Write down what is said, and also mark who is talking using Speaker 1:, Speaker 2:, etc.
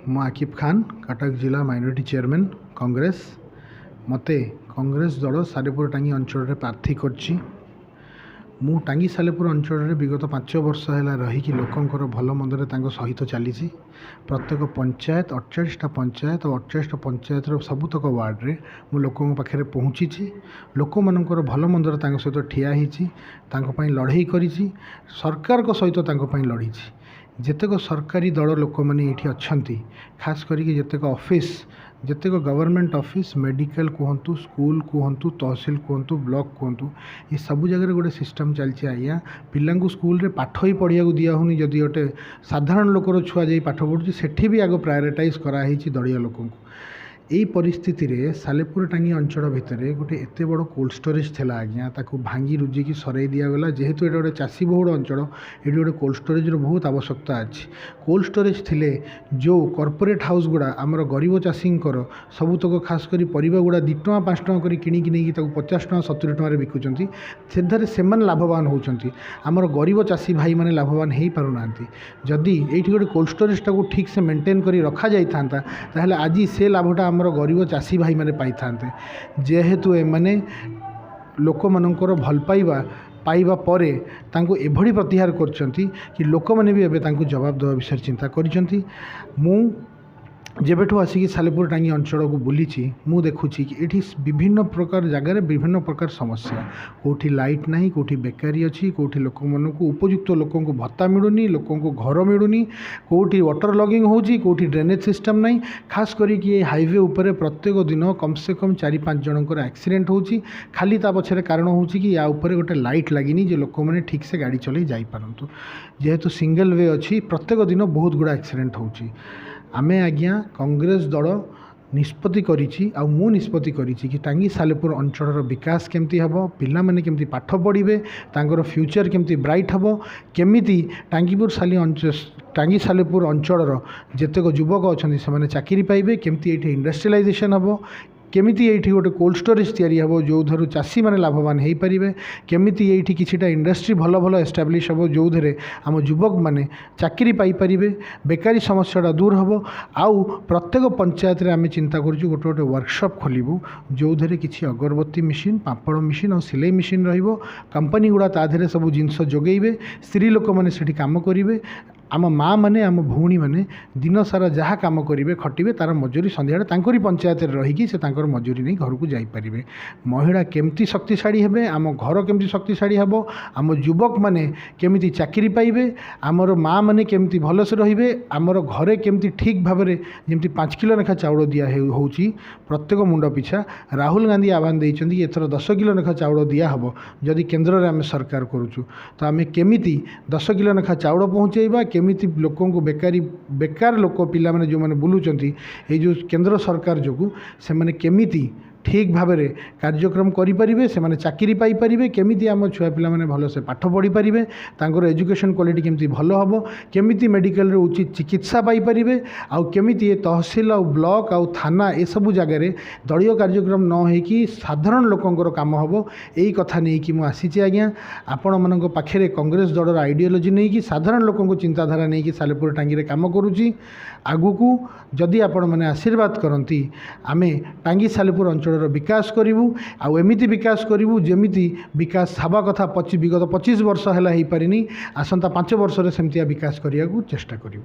Speaker 1: ମୁଁ ଆକିବ ଖାନ୍ କଟକ ଜିଲ୍ଲା minority chairman Congress मते कांग्रेस दल सालेपुर टांगी अंचल प्रार्थी करछि। मु टांगी सालेपुर अंचल विगत 5 वर्ष है रहीकि लोकंर भल मंदरे सहित चली। प्रत्येक पंचायत 48टा पंचायत और 48टा पंचायत सबुतक वार्ड रे मु लोकों पाखे पहुँची। लोक मानकर भल मंदरे सहित ठिया होई लड़ाई करी सरकार को सहित लड़ी। जेतेक सरकारी दल लोक मैंने ये अच्छा खास करके जेतेक ऑफिस जेतेक गवर्नमेंट ऑफिस मेडिकल कहतु स्कूल कहतु तहसिल कहतु ब्लॉक कहतु ये सब जगह गोटे सिस्टम चलती। आज्ञा पिला स्कूल रे पाठ ही पढ़िया दिया होनी जदि गोटे साधारण लोकर छुआ जाई पाठ पढ़ुची सेठी भी आग प्रायोरिटाइज कराई दलिया लोक। यही परिस्थिति रे सालेपुर टांगी अंचल भितर गोटे एत बड़ कोल्ड स्टोरेज थिला आज्ञा ताकू भांगी रुजिकी सराई दिगला। जेहेतु ये गोटे चाषी बहुल अंचल ये गोटे कोल्ड स्टोरेज बहुत आवश्यकता अच्छी। कोल्ड स्टोरेज थिले जो कॉर्पोरेट हाउस गुड़ा आमर गरीब चाषी सबुतक खास करी परिबा गुड़ा 2 टଙ୍କା 5 टଙ୍କା करी किणिकी नहीं 50 टଙ୍କା 70 टଙ୍କା बिकुचंती से लाभवान होउचंती। आमर गरीब चाषी भाई माने लाभवान हो पारुना। जदि ये गोटे कोल्ड स्टोरेज टाक ठीक से मेंटेन करी रखा जाई थांता ताहले आज से लाभटा आमर गरीब चाषी भाई माने पाई थांते। जेहेतु एमाने लोक मानकर भल पाइबा परे तांको एभली प्रतिहार करछंती कि लोक माने भी एबे तांको जवाब देवा विषय चिंता करिसंती। मु जेबेठू आसिकी सालेपुर टांगी अंचल को बुलीची मु देखुची कि एठी विभिन्न प्रकार जगार विभिन्न प्रकार समस्या कोठी लाइट नहीं कोठी बेकारी अच्छी कोठी लोक मानकु उपयुक्त लोकों को भत्ता मिलूनी लोकों को घर मिलूनी कोठी वाटर लॉगिंग होची कोठी ड्रेनेज सिस्टम नहीं। खास करी कि हाईवे ऊपर प्रत्येक दिन कम से कम 4-5 जनकर एक्सीडेंट होची। खाली ता पछरे कारण होची कि या ऊपर गोटे लाइट लगिनी जे लोक माने ठीक से गाड़ी चलै जाई पारंतु। जेहेतु सिंगल वे अच्छी प्रत्येक दिन बहुत गुड़ा एक्सीडेंट होची। आमे आज्ञा कांग्रेस दल निष्पत्ति करिछि आ मु निष्पत्ति करिछि कि टांगी सालेपुर अंचल विकास केमती हबो पिला माने केमती पाठ पढ़िबे तांकर फ्यूचर केमती ब्राइट हबो केमिति टांगी सालेपुर अंचल जेतेक युवक अच्छा से चाकरी पाइबे केमती ये इंडस्ट्रियलाइजेशन हबो केमिति ये गोटे कोल्ड स्टोरेज तैयारी हम जो धर चाषी मैंने लाभवान हो पारे केमिति ये किछिटा इंडस्ट्री भल भल एस्टाब्लीश हम जो धरे आम युवक मैंने चाकरी पाइपर बेकारी समस्याटा दूर हम। आउ प्रत्येक पंचायत रे आम चिंता करूँ गोटे गोटे वर्कशॉप खोलू जो धरे किसी अगरबत्ती मेसीन पापड़ मेसीन और सिलाई मेसीन रहिबो कंपनी गुड़ा ता धरे सब जिनस जोगेबे स्त्री लोक मैंने सेठी काम करेंगे। आम माँ मैंने आम भौणी मैंने दिन सारा जहाँ कम करेंगे खटिबे तार मजूरी संध्या तांकरी पंचायत रहीकि से तांकर मजूरी नहीं घर को जाइपारे। महिला केमती शक्तिशाली हेबे आम घर केमती शक्तिशाली हेब आम युवक मैंने केमिति चाकरी पाइबे आमर माँ मैंने केमती भलसे रहिबे आमर घरे केमती ठीक भाव में जमी 5 किलो लेखा चाउल दिया होउची प्रत्येक मुंड पिछा। राहुल गांधी आह्वान देइछन्ति एथर 10 किलो लेखा चाउल दिया हबो जदि केन्द्र रे आम सरकार करूछु तो आम केमिति 10 किलो लेखा चाउल पहुँचेबा केमिति लोकों को बेकार लोक पिला माने जो माने बुलुचंती ए जो केंद्र सरकार जोगु से माने केमिति ठीक भाव में कार्यक्रम करें से चाकरी पाइपर केमिति आम छुआ पिला माने भल से पाठ पढ़ी पारे तांकर एजुकेशन क्वालिटी केमती भल हम केमिति मेडिकल रे उचित चिकित्सा पाइपर आउ केमिति तहसिल आउ ब्लॉक आउ थाना ए सब जगार दलीय कार्यक्रम न होइकि साधारण लोकंकर काम हम यही कथा नहीं कि मुझे आज्ञा आपण मान पाखे कांग्रेस दलर आइडियोलोजी नहीं कि साधारण लोक चिंताधारा नहीं कि सालेपुर टांगी काम करुच्ची आगुकू जदि आपण मैंने आशीर्वाद करती आमे टांगी सालेपुर अंचल विकास करूँ आउ एमिति विकास करूँ जमिति विकास हवा कथा विगत 25 वर्ष है हो पारिनी आसंता 5 वर्ष सेमतिया विकास करने को चेष्टा करूँ।